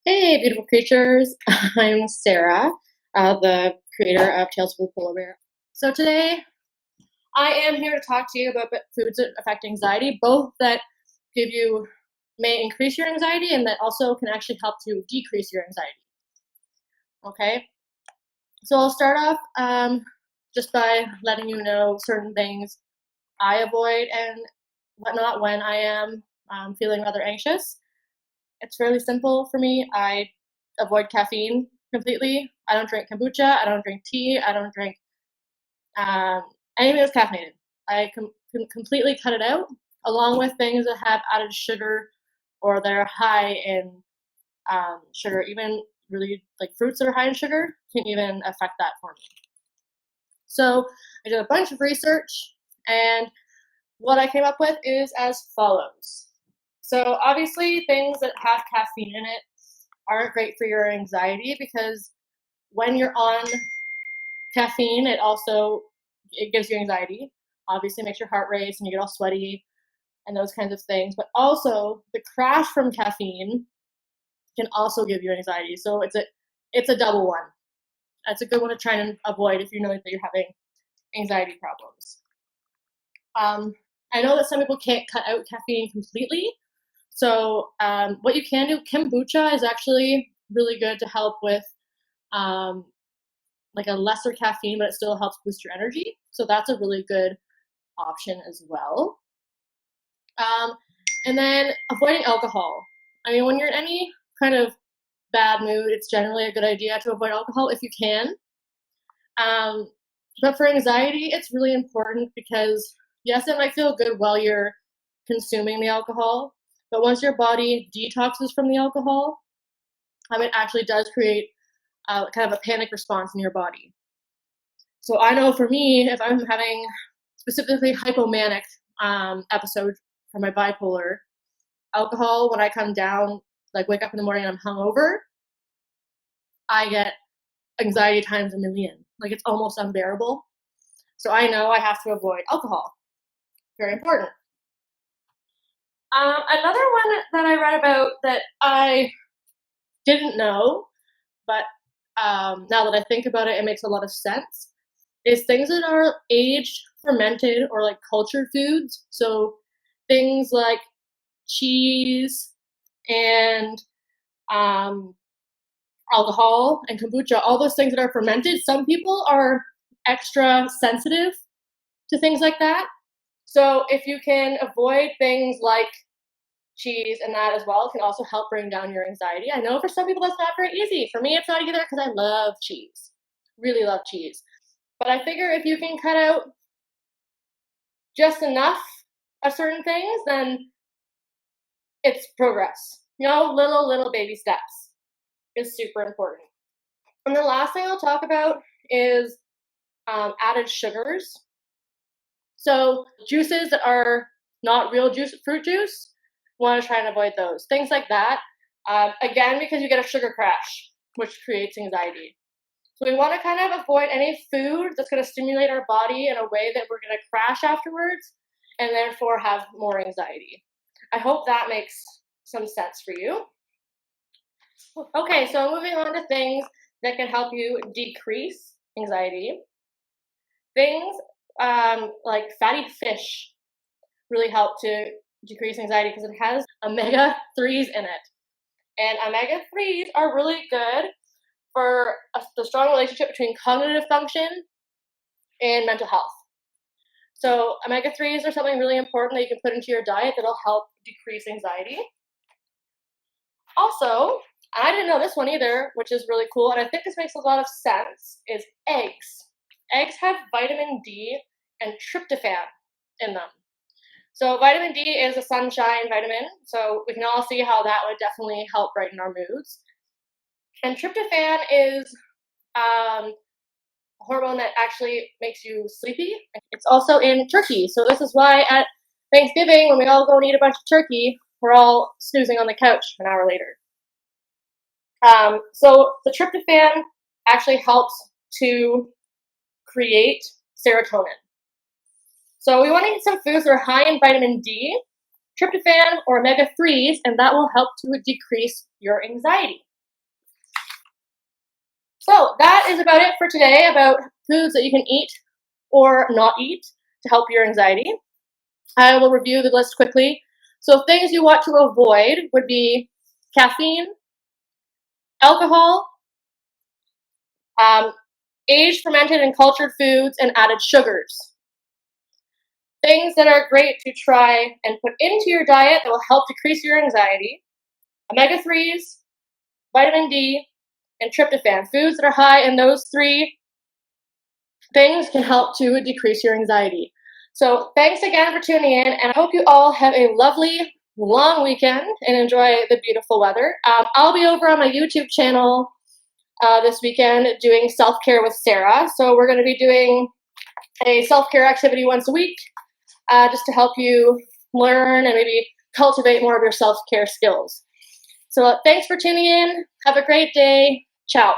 Hey, beautiful creatures. I'm Sarah, the creator of Tales of the Polar Bear. So today I am here to talk to you about foods that affect anxiety, both that may increase your anxiety and that also can actually help to decrease your anxiety. Okay, so I'll start off just by letting you know certain things I avoid and whatnot when I am feeling rather anxious. It's fairly simple for me. I avoid caffeine completely. I don't drink kombucha. I don't drink tea. I don't drink um, anything that's caffeinated. I completely cut it out, along with things that have added sugar or that are high in sugar. Even really like fruits that are high in sugar can even affect that for me. So I did a bunch of research, and what I came up with is as follows. So obviously, things that have caffeine in it aren't great for your anxiety because when you're on caffeine, it gives you anxiety. Obviously, makes your heart race and you get all sweaty and those kinds of things. But also, the crash from caffeine can also give you anxiety. So it's a double one. That's a good one to try and avoid if you know that you're having anxiety problems. I know that some people can't cut out caffeine completely. So what you can do, kombucha is actually really good to help with um, like a lesser caffeine, but it still helps boost your energy. So that's a really good option as well. Um, and then avoiding alcohol. I mean, when you're in any kind of bad mood, it's generally a good idea to avoid alcohol if you can. Um, but for anxiety, it's really important because, yes, it might feel good while you're consuming the alcohol, but once your body detoxes from the alcohol, it actually does create kind of a panic response in your body. So I know for me, if I'm having specifically hypomanic episode for my bipolar, alcohol, when I come down, like wake up in the morning and I'm hungover, I get anxiety times a million. Like it's almost unbearable. So I know I have to avoid alcohol. Very important. Another one that I read about that I didn't know, but now that I think about it, it makes a lot of sense, is things that are aged, fermented, or like cultured foods. So things like cheese and um, alcohol and kombucha, all those things that are fermented. Some people are extra sensitive to things like that. So if you can avoid things like cheese and that as well, it can also help bring down your anxiety. I know for some people that's not very easy. For me, it's not either because I love cheese, really love cheese. But I figure if you can cut out just enough of certain things, then it's progress. Little baby steps is super important. And the last thing I'll talk about is added sugars. So juices that are not real fruit juice, want to try and avoid those. Things like that. Again, because you get a sugar crash, which creates anxiety. So we want to kind of avoid any food that's going to stimulate our body in a way that we're going to crash afterwards and therefore have more anxiety. I hope that makes some sense for you. Okay, so moving on to things that can help you decrease anxiety. Things like fatty fish really help to decrease anxiety because it has omega-3s in it. And omega-3s are really good for the strong relationship between cognitive function and mental health. So omega-3s are something really important that you can put into your diet that'll help decrease anxiety. Also, I didn't know this one either, which is really cool, and I think this makes a lot of sense, is eggs. Eggs have vitamin D and tryptophan in them. So vitamin D is a sunshine vitamin, so we can all see how that would definitely help brighten our moods. And tryptophan is a hormone that actually makes you sleepy. It's also in turkey, so this is why at Thanksgiving, when we all go and eat a bunch of turkey, we're all snoozing on the couch an hour later. So the tryptophan actually helps to create serotonin. So we want to eat some foods that are high in vitamin D, tryptophan, or omega-3s, and that will help to decrease your anxiety. So that is about it for today about foods that you can eat or not eat to help your anxiety. I will review the list quickly. So things you want to avoid would be caffeine, alcohol, um, aged, fermented, and cultured foods, and added sugars. Things that are great to try and put into your diet that will help decrease your anxiety: omega-3s, vitamin D, and tryptophan. Foods that are high in those three things can help to decrease your anxiety. So thanks again for tuning in, and I hope you all have a lovely long weekend and enjoy the beautiful weather. I'll be over on my YouTube channel this weekend doing self-care with Sarah. So we're going to be doing a self-care activity once a week just to help you learn and maybe cultivate more of your self-care skills. So thanks for tuning in. Have a great day. Ciao.